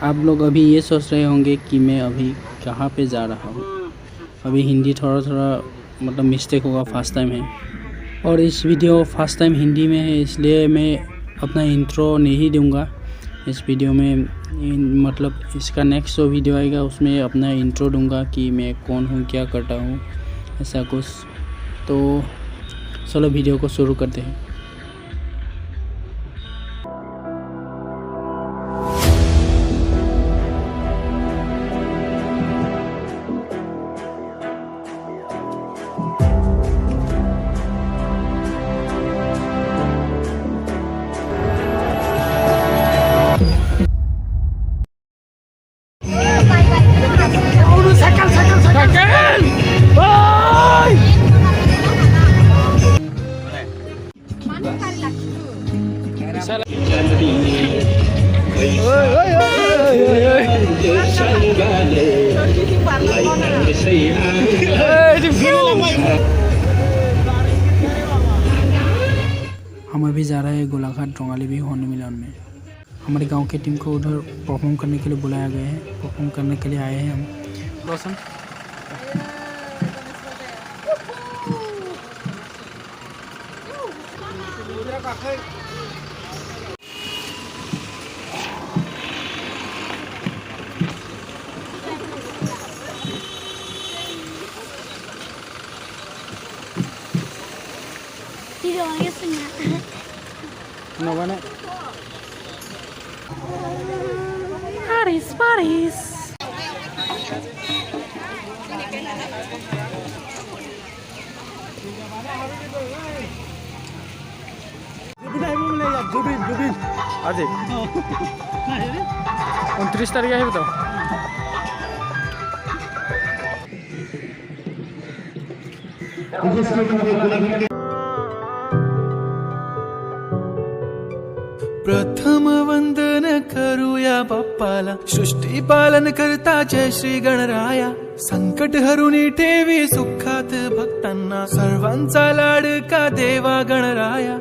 आप लोग अभी ये सोच रहे होंगे कि मैं अभी कहाँ पे जा रहा हूँ। अभी हिंदी थोड़ा थोड़ा मतलब मिस्टेक होगा, फर्स्ट टाइम है और इस वीडियो फर्स्ट टाइम हिंदी में है, इसलिए मैं अपना इंट्रो नहीं दूंगा इस वीडियो में। मतलब इसका नेक्स्ट जो वीडियो आएगा उसमें अपना इंट्रो दूंगा कि मैं कौन हूँ, क्या करता हूँ, ऐसा कुछ। तो चलो वीडियो को शुरू करते हैं। हम अभी जा रहे हैं गोलाघाट रंगाली भी हनु मिलन में। हमारे गांव के टीम को उधर परफॉर्म करने के लिए बुलाया गया है। परफॉर्म करने के लिए आए हैं हम। रोशन Paris. आज 29 तारीख है तो प्रथम वंदन करूया बाप्पाला, सृष्टी पालन करता जय श्री गणराया। संकट हरुनी ठेवी सुखात भक्तांना, सर्वांचा लाडका देवा गणराया।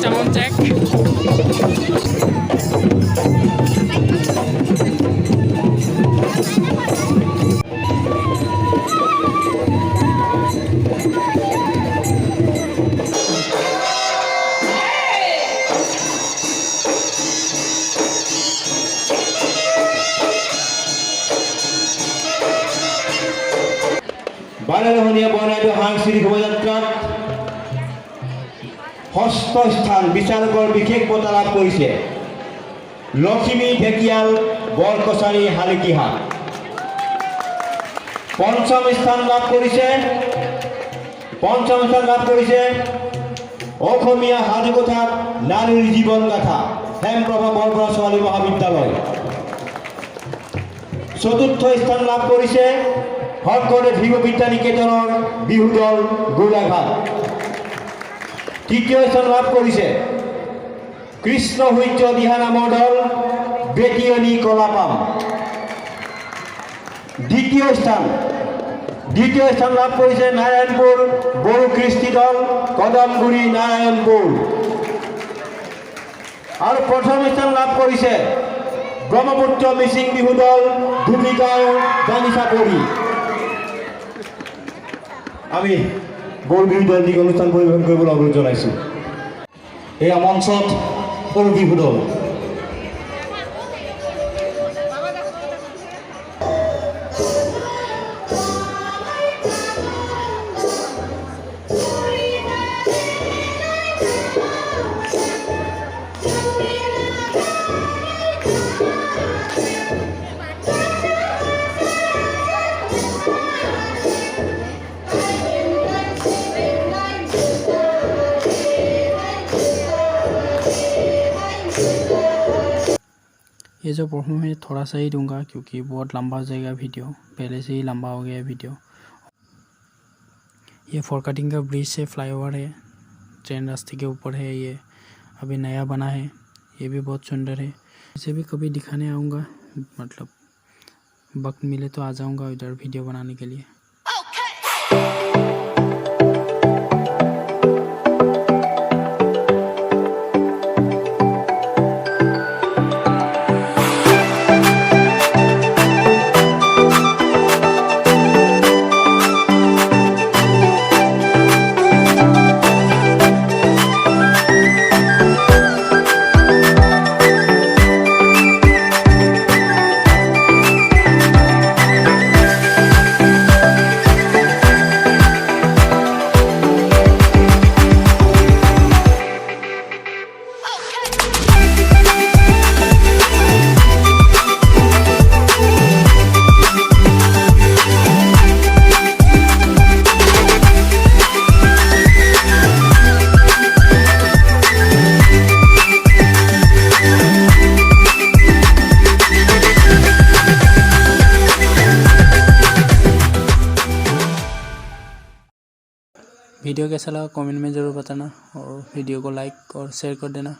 Sound check. বাৰেৰহণীয়া বৰ্ণাঢ্য সাংস্কৃতিক শোভাযাত্ৰাত ষষ্ঠ স্থান বিচাৰকৰ বিশেষ বঁটা লাভ কৰিছে লক্ষ্মী ঢেকিয়াল বৰকছাৰী হালিকিহাট। পঞ্চম স্থান লাভ কৰিছে অসমীয়া সাধুকথা নাৰীৰ জীৱন গাথা হেমপ্ৰভা বৰবৰা ছোৱালী মহাবিদ্যালয়। চতুৰ্থ স্থান লাভ কৰিছে শংকৰদেৱ শিশু বিদ্যা নিকেতনৰ বিহু দল গোলাঘাট। তৃতীয় স্থান লাভ কৰিছে কৃষ্ণ সূৰ্য দিহা নামৰ দল বেটিয়নী কলাপাম। দ্বিতীয় স্থান লাভ কৰিছে নাৰায়ণপুৰ বড়ো কৃষ্টি দল কদমগুৰি নাৰায়ণপুৰ। আৰু প্ৰথম স্থান লাভ কৰিছে ব্ৰহ্মপুত্ৰ মিচিং বিহু দল ধুবিগাঁও দানিচাপৰি। আমি বড়ো বিহু দল দিগ অনুষ্ঠান পৰিৱেশন কৰিবলৈ অনুৰোধ জনাইছোঁ। এই মঞ্চত বড়ো বিহু দল ये जो परफॉर्म है थोड़ा सा ही दूंगा क्योंकि बहुत लंबा हो जाएगा वीडियो, पहले से ही लंबा हो गया वीडियो। ये फॉरकटिंग का ब्रिज से फ्लाईओवर है, ट्रेन रास्ते के ऊपर है, ये अभी नया बना है, ये भी बहुत सुंदर है। इसे भी कभी दिखाने आऊँगा, मतलब वक्त मिले तो आ जाऊँगा इधर वीडियो बनाने के लिए। वीडियो कैसा लगा कमेंट में ज़रूर बताना और वीडियो को लाइक और शेयर कर देना।